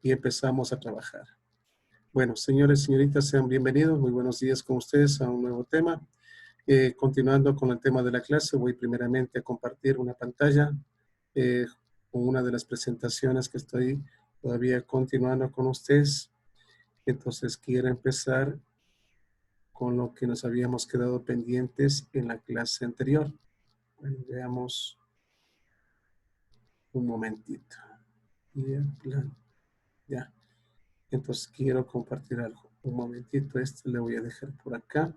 y empezamos a trabajar. Bueno, señores y señoritas, sean bienvenidos. Muy buenos días con ustedes a un nuevo tema. Continuando con el tema de la clase, voy primeramente a compartir una pantalla con una de las presentaciones que estoy todavía continuando con ustedes. Entonces, quiero empezar con lo que nos habíamos quedado pendientes en la clase anterior. Bueno, veamos un momentito. Ya. Entonces, quiero compartir algo. Un momentito, este le voy a dejar por acá.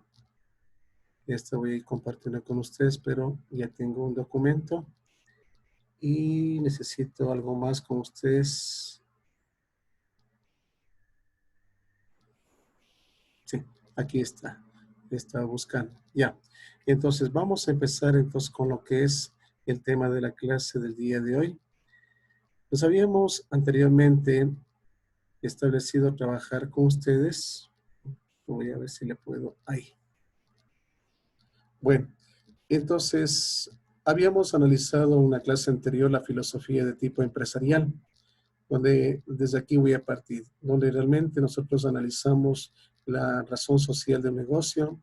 Este voy a ir compartiendo con ustedes, pero ya tengo un documento. Y necesito algo más con ustedes. Sí, aquí está. Estaba buscando. Ya. Entonces, vamos a empezar entonces con lo que es el tema de la clase del día de hoy. Nos habíamos anteriormente establecido trabajar con ustedes. Voy a ver si le puedo. Ahí. Bueno, entonces, habíamos analizado en una clase anterior la filosofía de tipo empresarial, donde desde aquí voy a partir, donde realmente nosotros analizamos la razón social del negocio,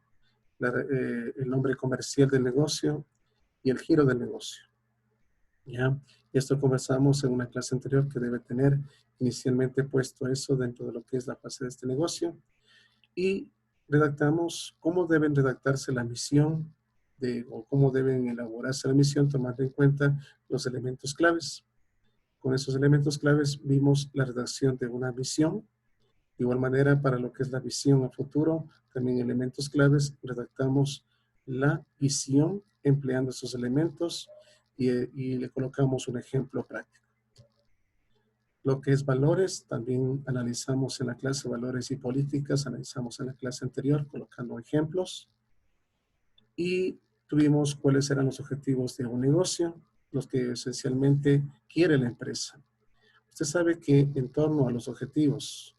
el nombre comercial del negocio y el giro del negocio. ¿Ya? Esto conversamos en una clase anterior que debe tener inicialmente puesto eso dentro de lo que es la fase de este negocio. Y redactamos cómo deben redactarse la misión o cómo deben elaborarse la misión tomando en cuenta los elementos claves. Con esos elementos claves vimos la redacción de una misión. De igual manera, para lo que es la visión a futuro, también elementos claves, redactamos la visión empleando esos elementos y le colocamos un ejemplo práctico. Lo que es valores, también analizamos en la clase valores y políticas, analizamos en la clase anterior colocando ejemplos. Y tuvimos cuáles eran los objetivos de un negocio, los que esencialmente quiere la empresa. Usted sabe que en torno a los objetivos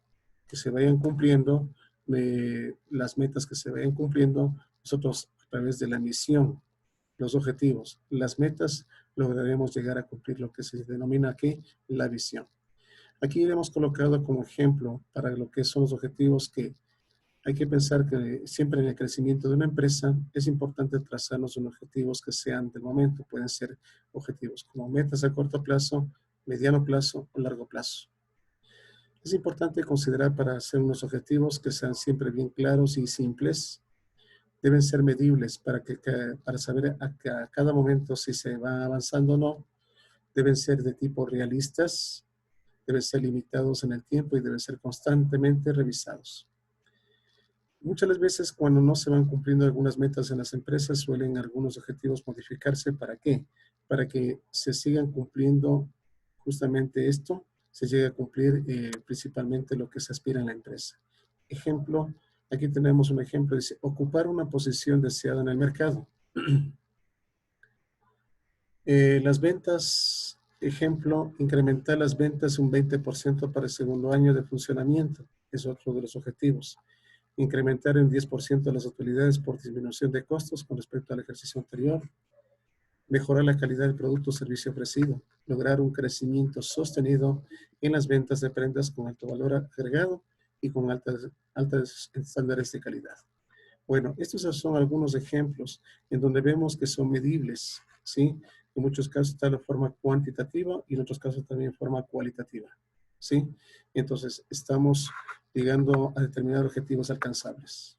que se vayan cumpliendo, las metas que se vayan cumpliendo, nosotros a través de la misión, los objetivos, las metas, lograremos llegar a cumplir lo que se denomina aquí la visión. Aquí hemos colocado como ejemplo para lo que son los objetivos que hay que pensar que siempre en el crecimiento de una empresa es importante trazarnos unos objetivos que sean del momento. Pueden ser objetivos como metas a corto plazo, mediano plazo o largo plazo. Es importante considerar para hacer unos objetivos que sean siempre bien claros y simples. Deben ser medibles para saber a cada momento si se va avanzando o no. Deben ser de tipo realistas, deben ser limitados en el tiempo y deben ser constantemente revisados. Muchas veces cuando no se van cumpliendo algunas metas en las empresas, suelen algunos objetivos modificarse. ¿Para qué? Para que se sigan cumpliendo justamente esto, se llegue a cumplir principalmente lo que se aspira en la empresa. Ejemplo, aquí tenemos un ejemplo, dice, ocupar una posición deseada en el mercado. Las ventas, ejemplo, incrementar las ventas un 20% para el segundo año de funcionamiento, es otro de los objetivos. Incrementar en 10% las utilidades por disminución de costos con respecto al ejercicio anterior. Mejorar la calidad del producto o servicio ofrecido. Lograr un crecimiento sostenido en las ventas de prendas con alto valor agregado y con altos estándares de calidad. Bueno, estos son algunos ejemplos en donde vemos que son medibles, ¿sí? En muchos casos está de forma cuantitativa y en otros casos también de forma cualitativa, ¿sí? Entonces, estamos llegando a determinar objetivos alcanzables.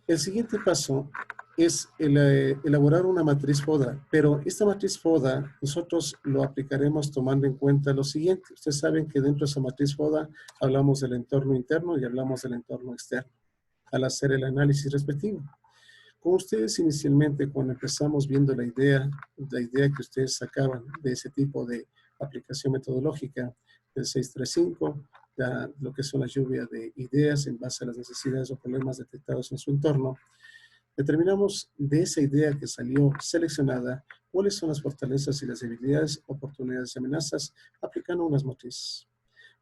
El siguiente paso es elaborar una matriz FODA, pero esta matriz FODA nosotros lo aplicaremos tomando en cuenta lo siguiente. Ustedes saben que dentro de esa matriz FODA hablamos del entorno interno y hablamos del entorno externo al hacer el análisis respectivo. Con ustedes inicialmente, cuando empezamos viendo la idea que ustedes sacaban de ese tipo de aplicación metodológica del 635, lo que son las lluvias de ideas en base a las necesidades o problemas detectados en su entorno, determinamos de esa idea que salió seleccionada cuáles son las fortalezas y las debilidades, oportunidades y amenazas, aplicando unas matrices.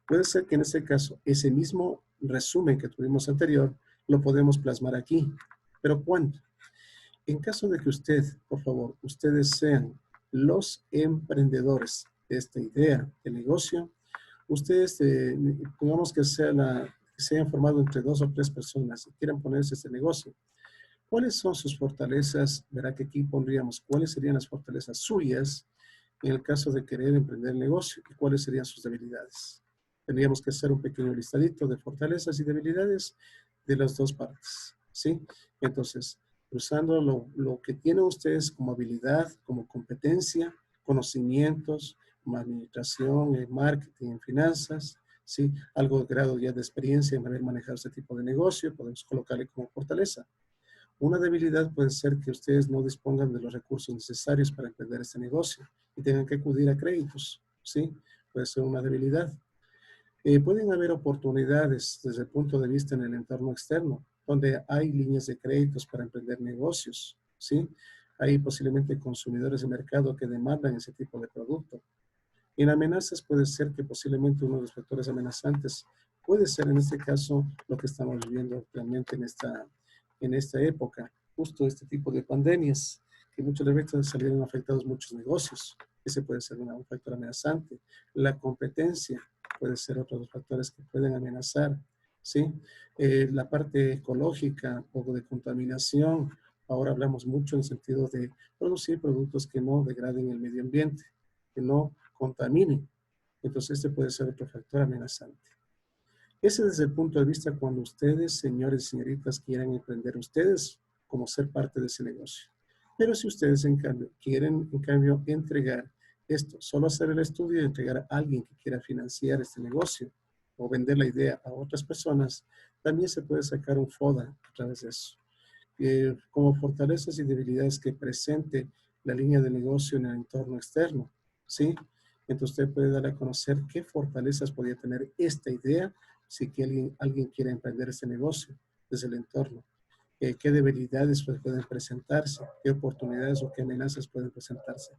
Puede ser que en este caso, ese mismo resumen que tuvimos anterior, lo podemos plasmar aquí. ¿Pero cuándo? En caso de que usted, por favor, ustedes sean los emprendedores de esta idea de negocio, ustedes, pongamos que que se hayan formado entre 2 o 3 personas y quieran ponerse este negocio. ¿Cuáles son sus fortalezas? Verá que aquí pondríamos cuáles serían las fortalezas suyas en el caso de querer emprender el negocio y cuáles serían sus debilidades. Tendríamos que hacer un pequeño listadito de fortalezas y debilidades de las 2 partes, ¿sí? Entonces, usando lo que tienen ustedes como habilidad, como competencia, conocimientos, administración, marketing, en finanzas, ¿sí? Algo de grado ya de experiencia en haber manejado este tipo de negocio, podemos colocarle como fortaleza. Una debilidad puede ser que ustedes no dispongan de los recursos necesarios para emprender este negocio y tengan que acudir a créditos, ¿sí? Puede ser una debilidad. Pueden haber oportunidades desde el punto de vista en el entorno externo, donde hay líneas de créditos para emprender negocios, ¿sí? Hay posiblemente consumidores de mercado que demandan ese tipo de producto. En amenazas puede ser que posiblemente uno de los factores amenazantes puede ser en este caso lo que estamos viviendo actualmente en esta época, justo este tipo de pandemias, que muchas veces salieron afectados muchos negocios. Ese puede ser un factor amenazante. La competencia puede ser otro de los factores que pueden amenazar, ¿sí? La parte ecológica o de contaminación, ahora hablamos mucho en el sentido de producir productos que no degraden el medio ambiente, que no contaminen. Entonces, este puede ser otro factor amenazante. Ese desde el punto de vista cuando ustedes, señores y señoritas, quieran emprender ustedes como ser parte de ese negocio. Pero si ustedes, en cambio, quieren, en cambio, entregar esto, solo hacer el estudio y entregar a alguien que quiera financiar este negocio o vender la idea a otras personas, también se puede sacar un FODA a través de eso. Como fortalezas y debilidades que presente la línea de negocio en el entorno externo, ¿sí? Entonces usted puede dar a conocer qué fortalezas podría tener esta idea si que alguien quiere emprender este negocio desde el entorno. Qué debilidades pueden presentarse, qué oportunidades o qué amenazas pueden presentarse.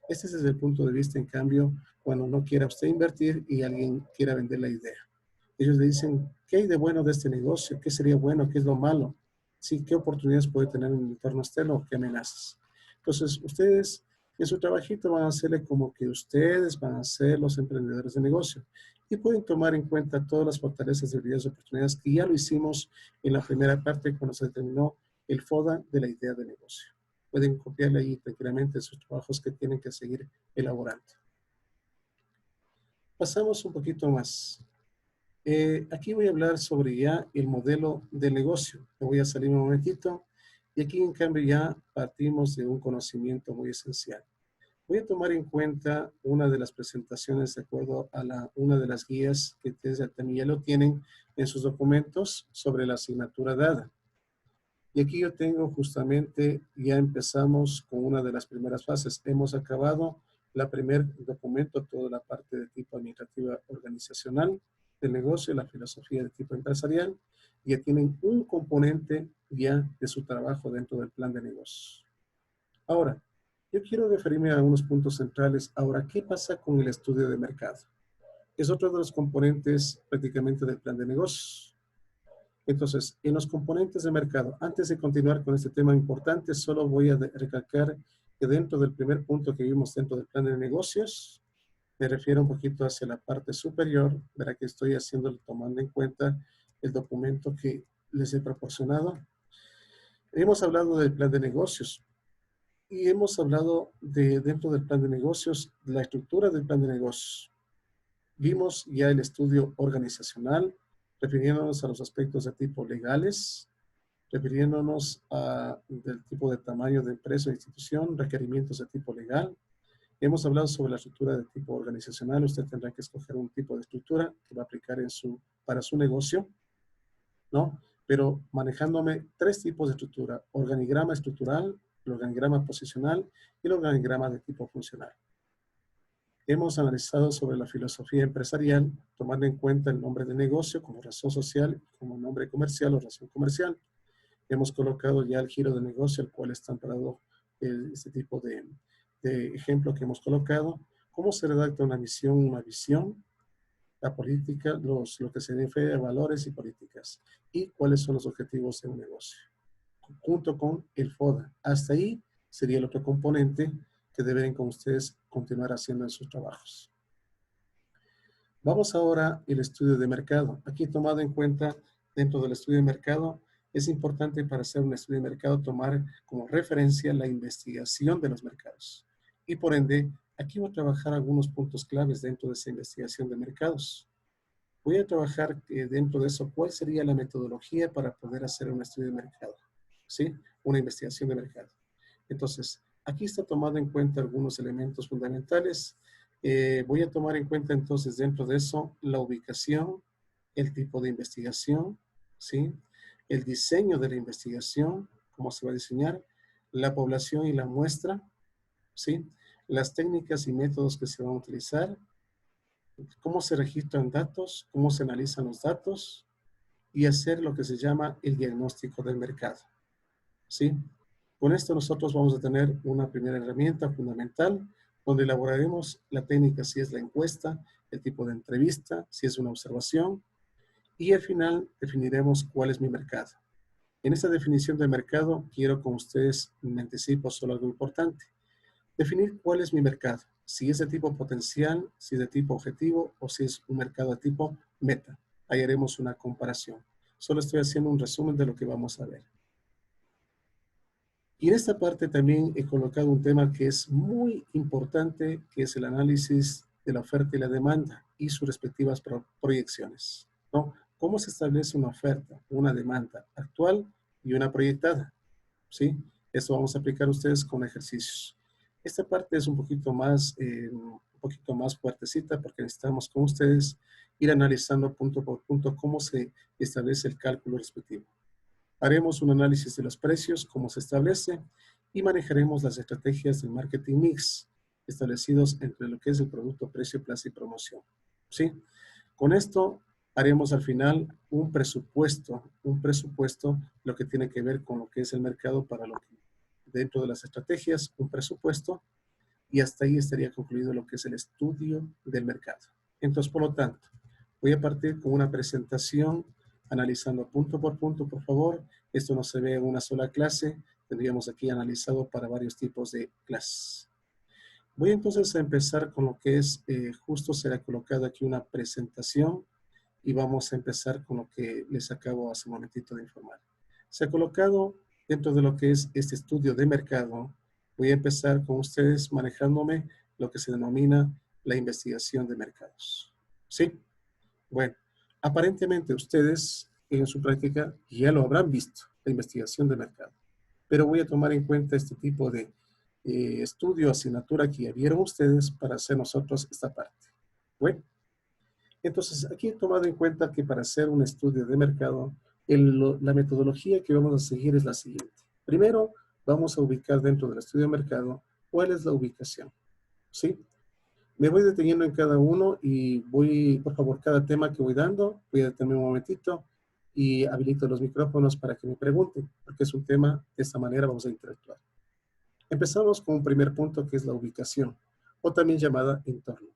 Este es desde el punto de vista, en cambio, cuando no quiera usted invertir y alguien quiera vender la idea. Ellos le dicen, ¿qué hay de bueno de este negocio? ¿Qué sería bueno? ¿Qué es lo malo? Sí, ¿qué oportunidades puede tener en el entorno externo? ¿Qué amenazas? Entonces, ustedes en su trabajito van a hacerle como que ustedes van a ser los emprendedores de negocio y pueden tomar en cuenta todas las fortalezas, debilidades y oportunidades que ya lo hicimos en la primera parte cuando se determinó el FODA de la idea de negocio. Pueden copiarle ahí tranquilamente sus trabajos que tienen que seguir elaborando. Pasamos un poquito más. Aquí voy a hablar sobre ya el modelo de negocio. Me voy a salir un momentito y aquí en cambio ya partimos de un conocimiento muy esencial. Voy a tomar en cuenta una de las presentaciones de acuerdo a una de las guías que ustedes también ya lo tienen en sus documentos sobre la asignatura dada. Y aquí yo tengo justamente, ya empezamos con una de las primeras fases. Hemos acabado la primer documento, toda la parte de tipo administrativa organizacional del negocio, la filosofía de tipo empresarial. Y ya tienen un componente ya de su trabajo dentro del plan de negocios. Ahora, yo quiero referirme a unos puntos centrales. Ahora, ¿qué pasa con el estudio de mercado? Es otro de los componentes prácticamente del plan de negocios. Entonces, en los componentes de mercado, antes de continuar con este tema importante, solo voy a recalcar que dentro del primer punto que vimos dentro del plan de negocios, me refiero un poquito hacia la parte superior, verá que estoy haciendo, tomando en cuenta el documento que les he proporcionado. Hemos hablado del plan de negocios y hemos hablado de dentro del plan de negocios, la estructura del plan de negocios. Vimos ya el estudio organizacional, refiriéndonos a los aspectos de tipo legales, refiriéndonos a del tipo de tamaño de empresa o institución, requerimientos de tipo legal. Hemos hablado sobre la estructura de tipo organizacional. Usted tendrá que escoger un tipo de estructura que va a aplicar para su negocio, ¿no? Pero manejándome 3 tipos de estructura: organigrama estructural, el organigrama posicional y el organigrama de tipo funcional. Hemos analizado sobre la filosofía empresarial, tomando en cuenta el nombre de negocio como razón social, como nombre comercial o razón comercial. Hemos colocado ya el giro de negocio, el cual está amparado este tipo de ejemplo que hemos colocado. ¿Cómo se redacta una misión, una visión? La política, lo que se refiere a valores y políticas. Y cuáles son los objetivos de un negocio. Junto con el FODA. Hasta ahí sería el otro componente que deben con ustedes continuar haciendo en sus trabajos. Vamos ahora al estudio de mercado. Aquí tomado en cuenta dentro del estudio de mercado, es importante para hacer un estudio de mercado tomar como referencia la investigación de los mercados. Y por ende, aquí voy a trabajar algunos puntos claves dentro de esa investigación de mercados. Voy a trabajar dentro de eso cuál sería la metodología para poder hacer un estudio de mercado, ¿sí? Una investigación de mercado. Entonces, aquí está tomado en cuenta algunos elementos fundamentales. Voy a tomar en cuenta entonces dentro de eso la ubicación, el tipo de investigación, ¿sí? El diseño de la investigación, cómo se va a diseñar, la población y la muestra, ¿sí? Las técnicas y métodos que se van a utilizar, cómo se registran datos, cómo se analizan los datos y hacer lo que se llama el diagnóstico del mercado, ¿sí? Con esto nosotros vamos a tener una primera herramienta fundamental donde elaboraremos la técnica, si es la encuesta, el tipo de entrevista, si es una observación, y al final definiremos cuál es mi mercado. En esta definición del mercado quiero con ustedes, me anticipo solo algo importante, definir cuál es mi mercado, si es de tipo potencial, si es de tipo objetivo o si es un mercado de tipo meta. Ahí haremos una comparación. Solo estoy haciendo un resumen de lo que vamos a ver. Y en esta parte también he colocado un tema que es muy importante, que es el análisis de la oferta y la demanda y sus respectivas proyecciones, ¿no? ¿Cómo se establece una oferta, una demanda actual y una proyectada? ¿Sí? Esto vamos a aplicar a ustedes con ejercicios. Esta parte es un poquito más fuertecita porque necesitamos con ustedes ir analizando punto por punto cómo se establece el cálculo respectivo. Haremos un análisis de los precios, cómo se establece, y manejaremos las estrategias del marketing mix establecidos entre lo que es el producto, precio, plaza y promoción. ¿Sí? Con esto haremos al final un presupuesto, lo que tiene que ver con lo que es el mercado para lo que, dentro de las estrategias, un presupuesto, y hasta ahí estaría concluido lo que es el estudio del mercado. Entonces, por lo tanto, voy a partir con una presentación analizando punto por favor. Esto no se ve en una sola clase, tendríamos aquí analizado para varios tipos de clases. Voy entonces a empezar con lo que es, justo será colocado aquí una presentación y vamos a empezar con lo que les acabo hace un momentito de informar. Se ha colocado dentro de lo que es este estudio de mercado. Voy a empezar con ustedes manejándome lo que se denomina la investigación de mercados. ¿Sí? Bueno, aparentemente ustedes en su práctica ya lo habrán visto, la investigación de mercado. Pero voy a tomar en cuenta este tipo de estudio, asignatura que ya vieron ustedes para hacer nosotros esta parte. Bueno, entonces aquí he tomado en cuenta que para hacer un estudio de mercado, la metodología que vamos a seguir es la siguiente. Primero, vamos a ubicar dentro del estudio de mercado cuál es la ubicación. ¿Sí? Me voy deteniendo en cada uno y voy, por favor, cada tema que voy dando, voy a detenerme un momentito y habilito los micrófonos para que me pregunten, porque es un tema, de esta manera vamos a interactuar. Empezamos con un primer punto que es la ubicación, o también llamada entorno.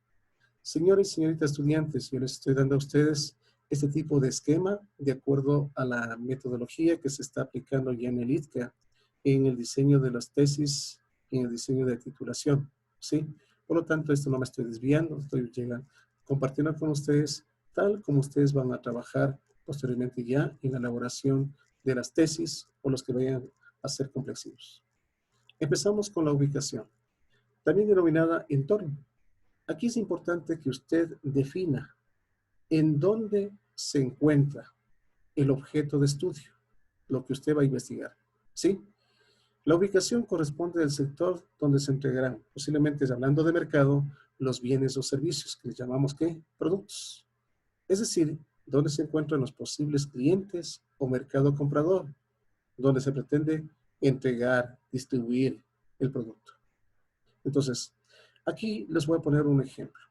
Señores y señoritas estudiantes, yo les estoy dando a ustedes este tipo de esquema de acuerdo a la metodología que se está aplicando ya en el ITCA, en el diseño de las tesis, en el diseño de titulación, ¿sí? Por lo tanto, esto no me estoy desviando, estoy compartiendo con ustedes tal como ustedes van a trabajar posteriormente ya en la elaboración de las tesis o los que vayan a ser complexivos. Empezamos con la ubicación, también denominada entorno. Aquí es importante que usted defina en dónde se encuentra el objeto de estudio, lo que usted va a investigar, ¿sí? La ubicación corresponde al sector donde se entregarán, posiblemente hablando de mercado, los bienes o servicios, que les llamamos, ¿qué? Productos. Es decir, donde se encuentran los posibles clientes o mercado comprador, donde se pretende entregar, distribuir el producto. Entonces, aquí les voy a poner un ejemplo.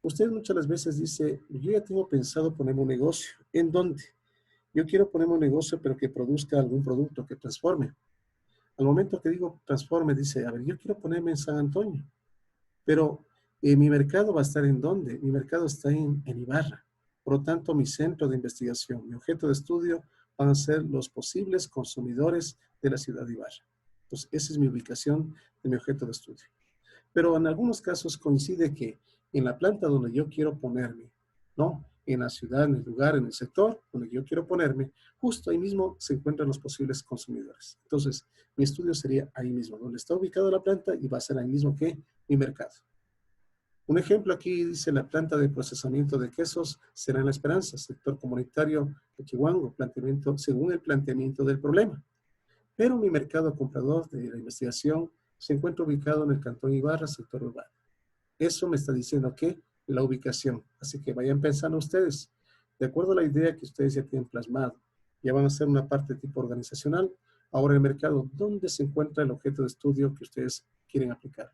Usted muchas veces dice, yo ya tengo pensado ponerme un negocio. ¿En dónde? Yo quiero ponerme un negocio, pero que produzca algún producto, que transforme. Al momento que digo transforme, dice, a ver, yo quiero ponerme en San Antonio, pero mi mercado va a estar ¿en dónde? Mi mercado está en Ibarra. Por lo tanto, mi centro de investigación, mi objeto de estudio van a ser los posibles consumidores de la ciudad de Ibarra. Entonces, esa es mi ubicación de mi objeto de estudio. Pero en algunos casos coincide que en la planta donde yo quiero ponerme, ¿no? En la ciudad, en el lugar, en el sector donde yo quiero ponerme, justo ahí mismo se encuentran los posibles consumidores. Entonces, mi estudio sería ahí mismo, donde está ubicada la planta y va a ser ahí mismo que mi mercado. Un ejemplo aquí dice la planta de procesamiento de quesos será en La Esperanza, sector comunitario de Chihuahua, planteamiento, según el planteamiento del problema. Pero mi mercado comprador de la investigación se encuentra ubicado en el Cantón Ibarra, sector urbano. Eso me está diciendo que la ubicación. Así que vayan pensando ustedes, de acuerdo a la idea que ustedes ya tienen plasmado, ya van a ser una parte tipo organizacional. Ahora el mercado, ¿dónde se encuentra el objeto de estudio que ustedes quieren aplicar?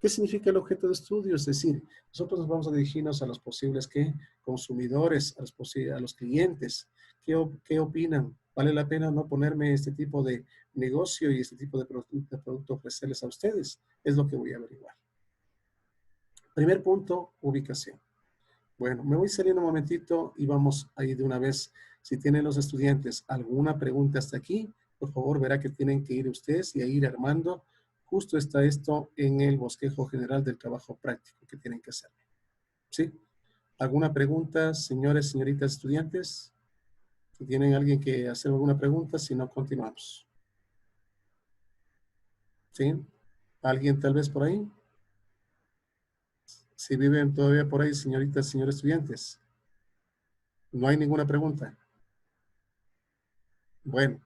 ¿Qué significa el objeto de estudio? Es decir, nosotros nos vamos a dirigirnos a los posibles ¿qué? Consumidores, a los clientes. ¿Qué opinan? ¿Vale la pena no ponerme este tipo de negocio y este tipo de producto ofrecerles a ustedes? Es lo que voy a averiguar. Primer punto, ubicación. Bueno, me voy saliendo un momentito y vamos ahí de una vez. Si tienen los estudiantes alguna pregunta hasta aquí, por favor verá que tienen que ir ustedes y a ir armando. Justo está esto en el bosquejo general del trabajo práctico que tienen que hacer. ¿Sí? ¿Alguna pregunta, señores, señoritas estudiantes? Si tienen alguien que hacer alguna pregunta, si no, continuamos. ¿Sí? ¿Alguien tal vez por ahí? Si viven todavía por ahí, señoritas, señores estudiantes. No hay ninguna pregunta. Bueno,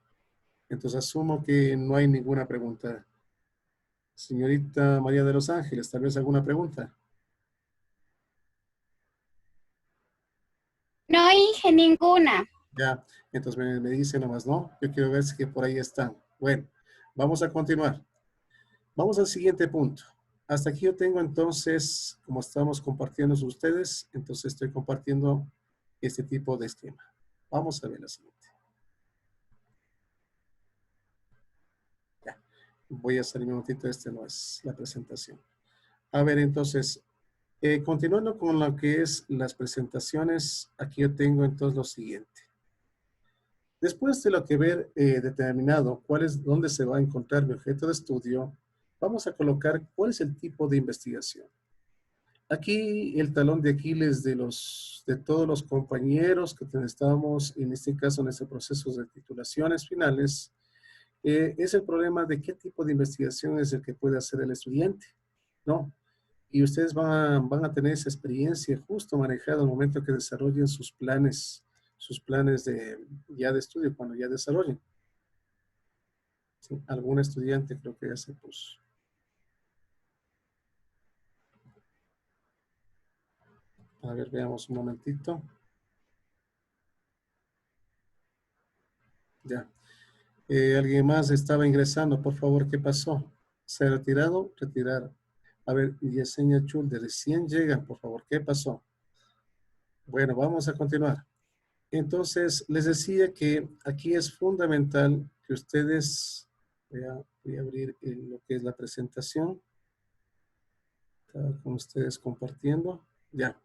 entonces asumo que no hay ninguna pregunta. Señorita María de los Ángeles, tal vez alguna pregunta. No dije ninguna. Ya, entonces me dice nomás, ¿no? Yo quiero ver si que por ahí están. Bueno, vamos a continuar. Vamos al siguiente punto. Hasta aquí yo tengo entonces, como estamos compartiendo ustedes, entonces estoy compartiendo este tipo de esquema. Vamos a ver la siguiente. Ya, voy a salir un momentito, este no es la presentación. A ver, entonces, continuando con lo que es las presentaciones, aquí yo tengo entonces lo siguiente. Después de lo que ver determinado dónde se va a encontrar mi objeto de estudio, vamos a colocar cuál es el tipo de investigación. Aquí el talón de Aquiles de todos los compañeros que estamos, en este caso, en este proceso de titulaciones finales, es el problema de qué tipo de investigación es el que puede hacer el estudiante, ¿no? Y ustedes van a tener esa experiencia justo manejada al momento que desarrollen sus planes ya de estudio, cuando ya desarrollen. ¿Sí? Algún estudiante creo que ya se puso. A ver, veamos un momentito. Ya. ¿Alguien más estaba ingresando? Por favor, ¿qué pasó? ¿Se ha retirado? Retirar. A ver, Yesenia Chulde, recién llegan, por favor, ¿qué pasó? Bueno, vamos a continuar. Entonces, les decía que aquí es fundamental que ustedes, voy a abrir lo que es la presentación, estaba con ustedes compartiendo, ya.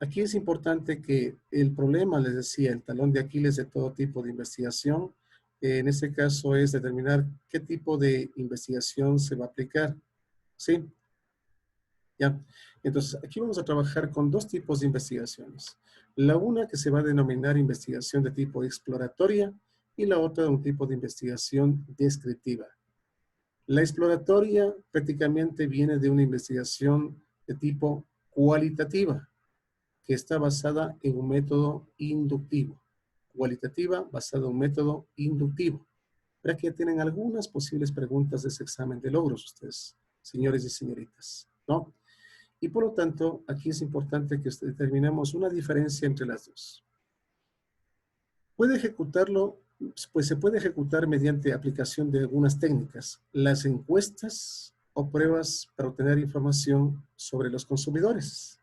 Aquí es importante que el problema, les decía, el talón de Aquiles de todo tipo de investigación, en este caso es determinar qué tipo de investigación se va a aplicar, ¿sí? Ya. Entonces, aquí vamos a trabajar con dos tipos de investigaciones. La una que se va a denominar investigación de tipo exploratoria y la otra de un tipo de investigación descriptiva. La exploratoria prácticamente viene de una investigación de tipo cualitativa, que está basada en un método inductivo. Cualitativa basada en un método inductivo. Pero aquí tienen algunas posibles preguntas de ese examen de logros ustedes, señores y señoritas, ¿no? Y por lo tanto, aquí es importante que determinemos una diferencia entre las dos. Puede ejecutarlo, pues se puede ejecutar mediante aplicación de algunas técnicas, las encuestas o pruebas para obtener información sobre los consumidores,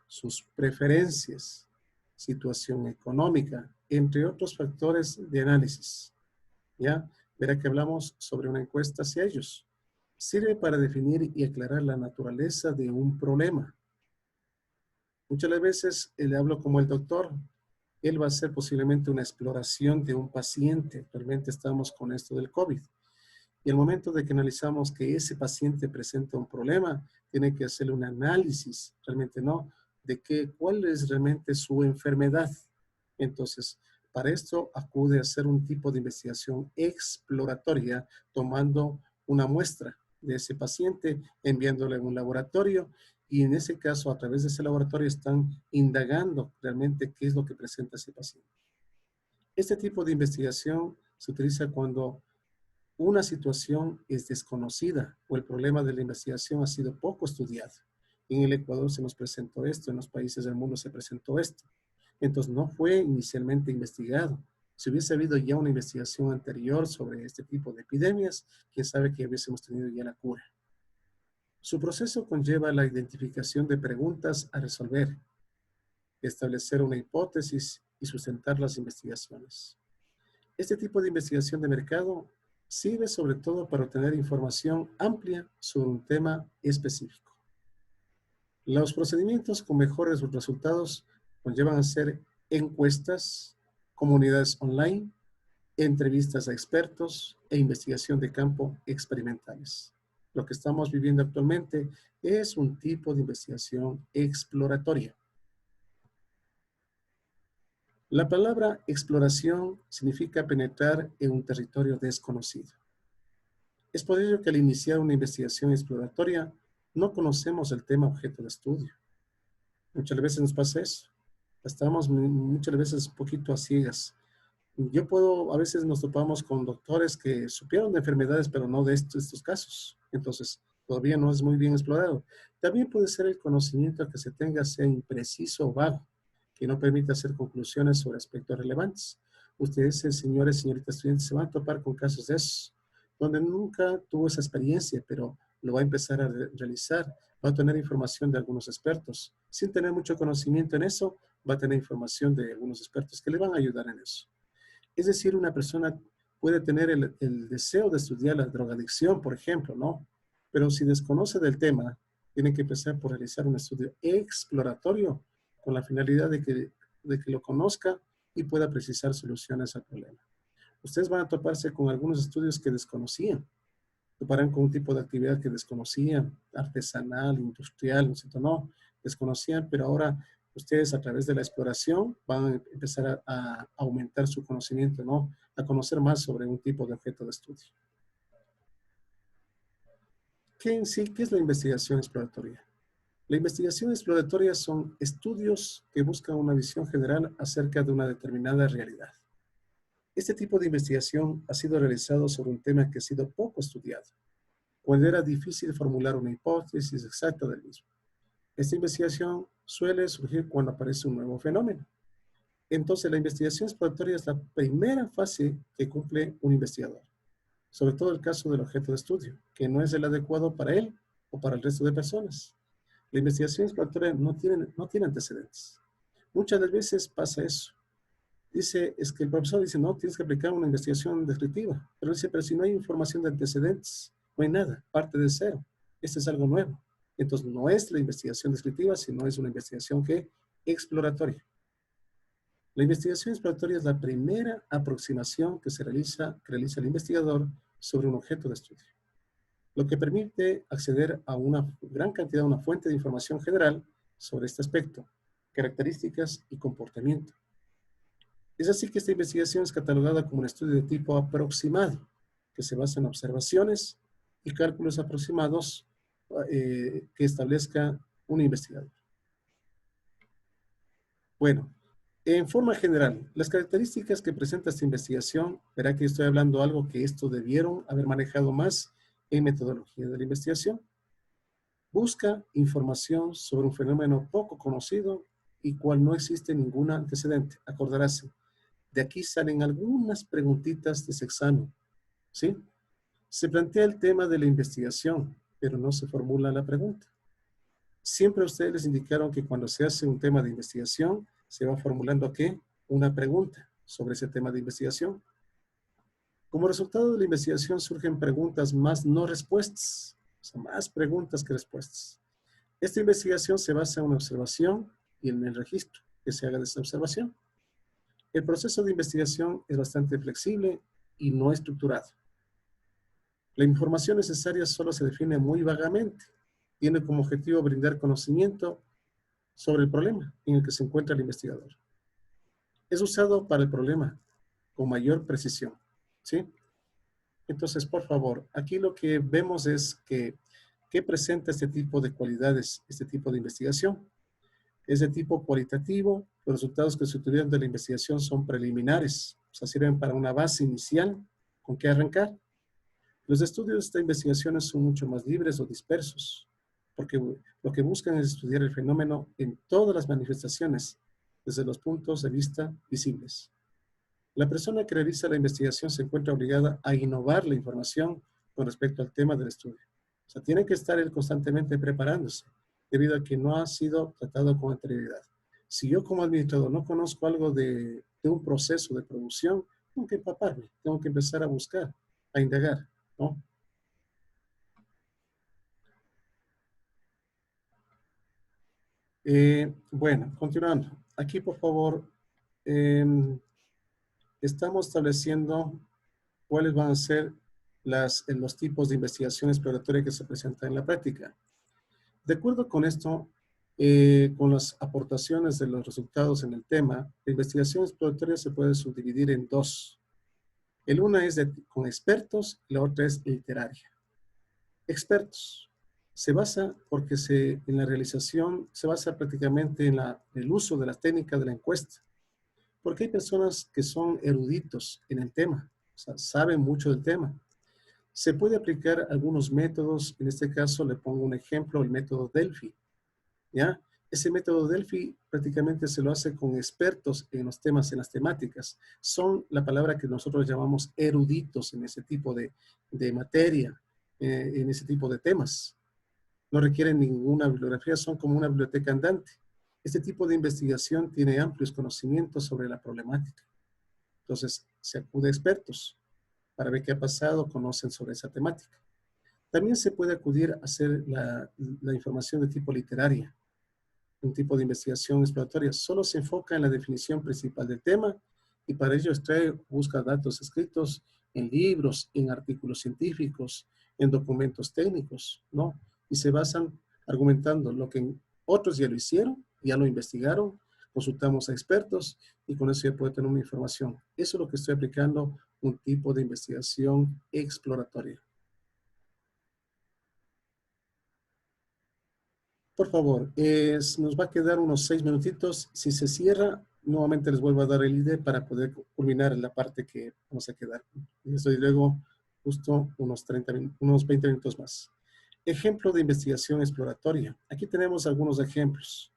sus preferencias, situación económica, entre otros factores de análisis. ¿Ya? Verá que hablamos sobre una encuesta hacia ellos. Sirve para definir y aclarar la naturaleza de un problema. Muchas veces le hablo como el doctor. Él va a hacer posiblemente una exploración de un paciente. Actualmente estamos con esto del COVID. Y al momento de que analizamos que ese paciente presenta un problema, tiene que hacerle un análisis, realmente no, de cuál es realmente su enfermedad. Entonces, para esto acude a hacer un tipo de investigación exploratoria, tomando una muestra de ese paciente, enviándole a un laboratorio, y en ese caso, a través de ese laboratorio, están indagando realmente qué es lo que presenta ese paciente. Este tipo de investigación se utiliza cuando una situación es desconocida o el problema de la investigación ha sido poco estudiado. En el Ecuador se nos presentó esto, en los países del mundo se presentó esto. Entonces no fue inicialmente investigado. Si hubiese habido ya una investigación anterior sobre este tipo de epidemias, quién sabe que hubiésemos tenido ya la cura. Su proceso conlleva la identificación de preguntas a resolver, establecer una hipótesis y sustentar las investigaciones. Este tipo de investigación de mercado sirve sobre todo para obtener información amplia sobre un tema específico. Los procedimientos con mejores resultados conllevan a hacer encuestas, comunidades online, entrevistas a expertos e investigación de campo experimentales. Lo que estamos viviendo actualmente es un tipo de investigación exploratoria. La palabra exploración significa penetrar en un territorio desconocido. Es por ello que al iniciar una investigación exploratoria no conocemos el tema objeto de estudio. Muchas veces nos pasa eso. Estamos muchas veces un poquito a ciegas. A veces nos topamos con doctores que supieron de enfermedades, pero no de estos casos. Entonces, todavía no es muy bien explorado. También puede ser el conocimiento que se tenga sea impreciso o vago, que no permite hacer conclusiones sobre aspectos relevantes. Ustedes, señores, señoritas estudiantes, se van a topar con casos de esos, donde nunca tuvo esa experiencia, pero lo va a empezar a realizar, va a tener información de algunos expertos. Sin tener mucho conocimiento en eso, va a tener información de algunos expertos que le van a ayudar en eso. Es decir, una persona puede tener el deseo de estudiar la drogadicción, por ejemplo, ¿no? Pero si desconoce del tema, tiene que empezar por realizar un estudio exploratorio con la finalidad de que lo conozca y pueda precisar soluciones al problema. Ustedes van a toparse con algunos estudios que desconocían, toparán con un tipo de actividad que desconocían, artesanal, industrial, ¿no es cierto? No, desconocían, pero ahora ustedes a través de la exploración van a empezar a aumentar su conocimiento, ¿no? A conocer más sobre un tipo de objeto de estudio. ¿Qué es la investigación exploratoria? La investigación exploratoria son estudios que buscan una visión general acerca de una determinada realidad. Este tipo de investigación ha sido realizado sobre un tema que ha sido poco estudiado, cuando era difícil formular una hipótesis exacta del mismo. Esta investigación suele surgir cuando aparece un nuevo fenómeno. Entonces, la investigación exploratoria es la primera fase que cumple un investigador, sobre todo el caso del objeto de estudio, que no es el adecuado para él o para el resto de personas. La investigación exploratoria no tiene antecedentes. Muchas de las veces pasa eso. Es que el profesor dice, no, tienes que aplicar una investigación descriptiva. Pero dice, pero si no hay información de antecedentes, no hay nada, parte de cero. Esto es algo nuevo. Entonces, no es la investigación descriptiva, sino es una investigación exploratoria. La investigación exploratoria es la primera aproximación que realiza el investigador sobre un objeto de estudio, lo que permite acceder a una gran cantidad, una fuente de información general sobre este aspecto, características y comportamiento. Es así que esta investigación es catalogada como un estudio de tipo aproximado, que se basa en observaciones y cálculos aproximados que establezca un investigador. Bueno, en forma general, las características que presenta esta investigación, verá que estoy hablando algo que esto debieron haber manejado más en metodología de la investigación. Busca información sobre un fenómeno poco conocido y cual no existe ningún antecedente. Acordaráse, de aquí salen algunas preguntitas de ese examen, ¿sí? Se plantea el tema de la investigación, pero no se formula la pregunta. Siempre ustedes les indicaron que cuando se hace un tema de investigación, se va formulando ¿qué? Una pregunta sobre ese tema de investigación. Como resultado de la investigación surgen preguntas más no respuestas, o sea, más preguntas que respuestas. Esta investigación se basa en una observación y en el registro que se haga de esa observación. El proceso de investigación es bastante flexible y no estructurado. La información necesaria solo se define muy vagamente. Tiene como objetivo brindar conocimiento sobre el problema en el que se encuentra el investigador. Es usado para el problema con mayor precisión, ¿sí? Entonces, por favor, aquí lo que vemos es que, ¿qué presenta este tipo de cualidades, este tipo de investigación? Es de tipo cualitativo, los resultados que se obtuvieron de la investigación son preliminares, o sea, sirven para una base inicial con que arrancar. Los estudios de estas investigaciones son mucho más libres o dispersos, porque lo que buscan es estudiar el fenómeno en todas las manifestaciones, desde los puntos de vista visibles. La persona que realiza la investigación se encuentra obligada a innovar la información con respecto al tema del estudio. O sea, tiene que estar él constantemente preparándose, debido a que no ha sido tratado con anterioridad. Si yo como administrador no conozco algo de un proceso de producción, tengo que empaparme, tengo que empezar a buscar, a indagar, ¿no? Bueno, continuando. Aquí, por favor, estamos estableciendo cuáles van a ser los tipos de investigación exploratoria que se presentan en la práctica. De acuerdo con esto, con las aportaciones de los resultados en el tema, la investigación exploratoria se puede subdividir en dos. El una es con expertos y la otra es literaria. Expertos. Se basa porque en la realización se basa prácticamente en el uso de la técnica de la encuesta. Porque hay personas que son eruditos en el tema, o sea, saben mucho del tema. Se puede aplicar algunos métodos, en este caso le pongo un ejemplo, el método Delphi, ¿ya? Ese método Delphi prácticamente se lo hace con expertos en los temas, en las temáticas. Son la palabra que nosotros llamamos eruditos en ese tipo de materia, en ese tipo de temas. No requieren ninguna bibliografía, son como una biblioteca andante. Este tipo de investigación tiene amplios conocimientos sobre la problemática. Entonces, se acude a expertos para ver qué ha pasado, conocen sobre esa temática. También se puede acudir a hacer la información de tipo literaria, un tipo de investigación exploratoria. Solo se enfoca en la definición principal del tema y para ello busca datos escritos en libros, en artículos científicos, en documentos técnicos, ¿no? Y se basan argumentando lo que otros ya lo hicieron, ya lo investigaron, consultamos a expertos y con eso ya puede tener una información. Eso es lo que estoy aplicando, un tipo de investigación exploratoria. Por favor, nos va a quedar unos 6 minutitos. Si se cierra, nuevamente les vuelvo a dar el ID para poder culminar la parte que vamos a quedar. Y estoy luego justo unos 20 minutos más. Ejemplo de investigación exploratoria. Aquí tenemos algunos ejemplos.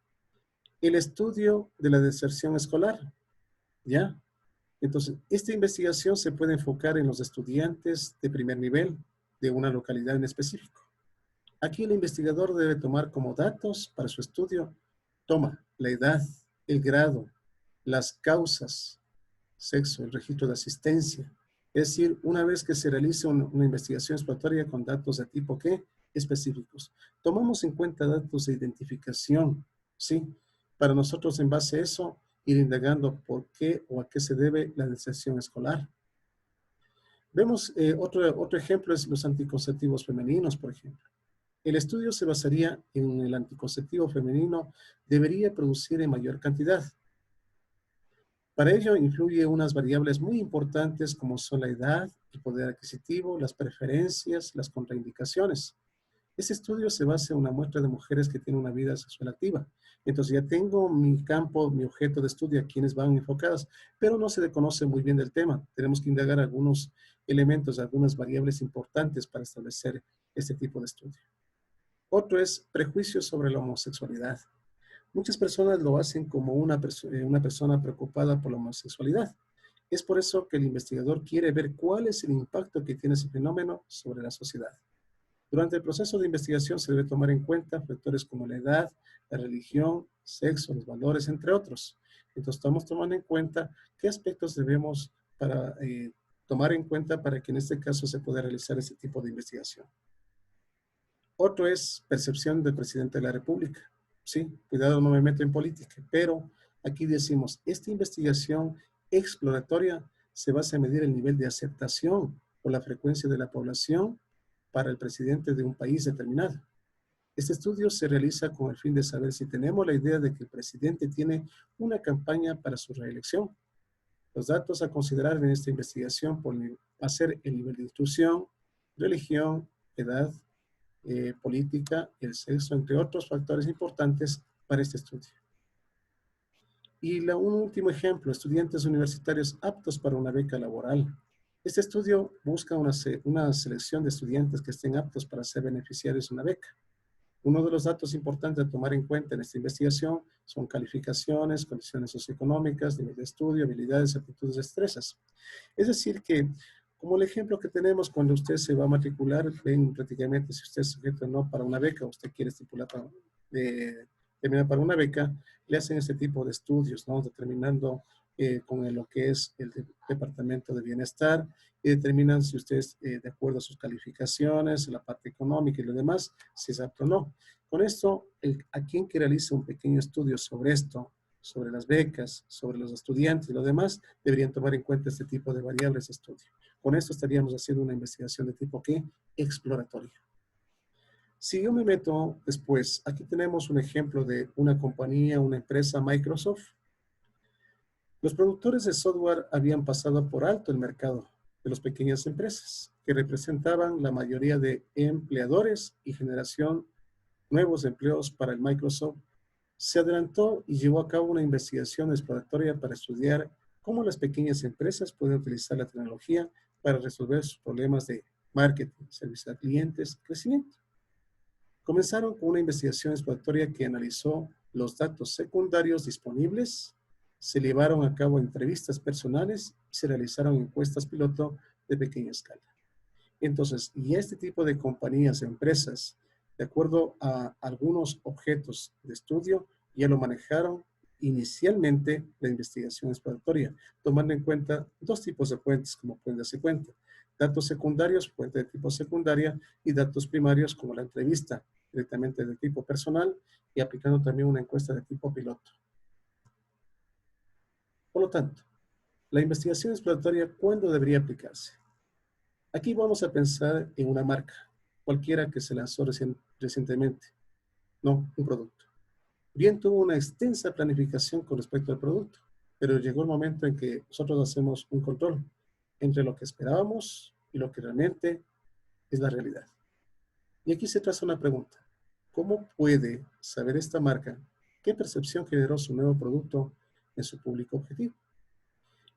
El estudio de la deserción escolar, ¿ya? Entonces, esta investigación se puede enfocar en los estudiantes de primer nivel de una localidad en específico. Aquí el investigador debe tomar como datos para su estudio, toma la edad, el grado, las causas, sexo, el registro de asistencia. Es decir, una vez que se realice una investigación exploratoria con datos de tipo ¿qué? Específicos. Tomamos en cuenta datos de identificación, ¿sí? Para nosotros, en base a eso, ir indagando por qué o a qué se debe la deserción escolar. Vemos otro ejemplo es los anticonceptivos femeninos, por ejemplo. El estudio se basaría en el anticonceptivo femenino debería producir en mayor cantidad. Para ello influye unas variables muy importantes como son la edad, el poder adquisitivo, las preferencias, las contraindicaciones. Este estudio se basa en una muestra de mujeres que tienen una vida sexual activa. Entonces ya tengo mi campo, mi objeto de estudio, a quienes van enfocadas, pero no se le conoce muy bien del tema. Tenemos que indagar algunos elementos, algunas variables importantes para establecer este tipo de estudio. Otro es prejuicios sobre la homosexualidad. Muchas personas lo hacen como una persona preocupada por la homosexualidad. Es por eso que el investigador quiere ver cuál es el impacto que tiene ese fenómeno sobre la sociedad. Durante el proceso de investigación se debe tomar en cuenta factores como la edad, la religión, sexo, los valores, entre otros. Entonces estamos tomando en cuenta qué aspectos debemos tomar en cuenta para que en este caso se pueda realizar ese tipo de investigación. Otro es percepción del presidente de la República. Sí, cuidado, no me meto en política, pero aquí decimos, esta investigación exploratoria se basa en medir el nivel de aceptación por la frecuencia de la población para el presidente de un país determinado. Este estudio se realiza con el fin de saber si tenemos la idea de que el presidente tiene una campaña para su reelección. Los datos a considerar en esta investigación va a ser el nivel de instrucción, religión, edad, política, el sexo, entre otros factores importantes para este estudio. Y un último ejemplo, estudiantes universitarios aptos para una beca laboral. Este estudio busca una selección de estudiantes que estén aptos para ser beneficiarios de una beca. Uno de los datos importantes a tomar en cuenta en esta investigación son calificaciones, condiciones socioeconómicas, nivel de estudio, habilidades, aptitudes, destrezas. Es decir que, como el ejemplo que tenemos cuando usted se va a matricular, ven prácticamente si usted es sujeto o no para una beca, usted quiere estipular terminar para una beca, le hacen este tipo de estudios, ¿no? Determinando con lo que es el Departamento de Bienestar y determinan si usted es de acuerdo a sus calificaciones, la parte económica y lo demás, si es apto o no. Con esto, a quien que realice un pequeño estudio sobre esto, sobre las becas, sobre los estudiantes y lo demás, deberían tomar en cuenta este tipo de variables de estudio. Con esto estaríamos haciendo una investigación de tipo ¿qué? Exploratoria. Si yo me meto después, aquí tenemos un ejemplo de una compañía, una empresa, Microsoft. Los productores de software habían pasado por alto el mercado de las pequeñas empresas, que representaban la mayoría de empleadores y generación nuevos empleos para el Microsoft. Se adelantó y llevó a cabo una investigación exploratoria para estudiar cómo las pequeñas empresas pueden utilizar la tecnología para resolver sus problemas de marketing, servicio a clientes, crecimiento. Comenzaron con una investigación exploratoria que analizó los datos secundarios disponibles, se llevaron a cabo entrevistas personales y se realizaron encuestas piloto de pequeña escala. Entonces, y este tipo de compañías, empresas, de acuerdo a algunos objetos de estudio, ya lo manejaron inicialmente la investigación exploratoria, tomando en cuenta dos tipos de fuentes, como pueden darse cuenta. Datos secundarios, fuente de tipo secundaria, y datos primarios, como la entrevista, directamente de tipo personal, y aplicando también una encuesta de tipo piloto. Por lo tanto, la investigación exploratoria, ¿cuándo debería aplicarse? Aquí vamos a pensar en una marca, cualquiera que se lanzó recientemente, no un producto. Bien, tuvo una extensa planificación con respecto al producto, pero llegó el momento en que nosotros hacemos un control entre lo que esperábamos y lo que realmente es la realidad. Y aquí se traza una pregunta. ¿Cómo puede saber esta marca qué percepción generó su nuevo producto en su público objetivo?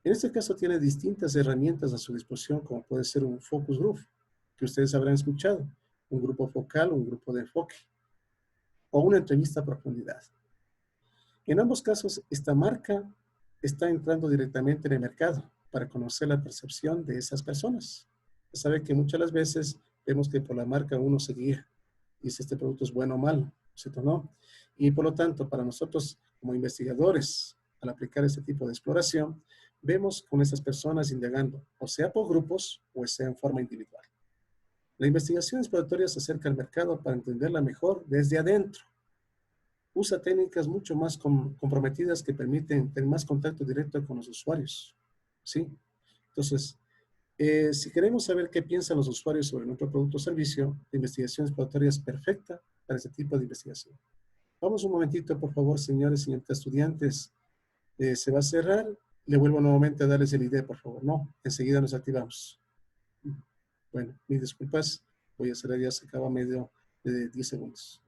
En este caso tiene distintas herramientas a su disposición, como puede ser un focus group, que ustedes habrán escuchado, un grupo focal, un grupo de enfoque, o una entrevista a profundidad. En ambos casos, esta marca está entrando directamente en el mercado para conocer la percepción de esas personas. Se sabe que muchas de las veces vemos que por la marca uno se guía y si este producto es bueno o malo, ¿cierto o no? Y por lo tanto, para nosotros como investigadores, al aplicar este tipo de exploración, vemos con estas personas indagando, o sea por grupos, o sea en forma individual. La investigación exploratoria se acerca al mercado para entenderla mejor desde adentro. Usa técnicas mucho más comprometidas que permiten tener más contacto directo con los usuarios. ¿Sí? Entonces, si queremos saber qué piensan los usuarios sobre nuestro producto o servicio, la investigación exploratoria es perfecta para este tipo de investigación. Vamos un momentito, por favor, señores y señoritas estudiantes. Se va a cerrar. Le vuelvo nuevamente a darles el ID, por favor. No, enseguida nos activamos. Bueno, mis disculpas. Voy a cerrar, ya se acaba medio de 10 segundos.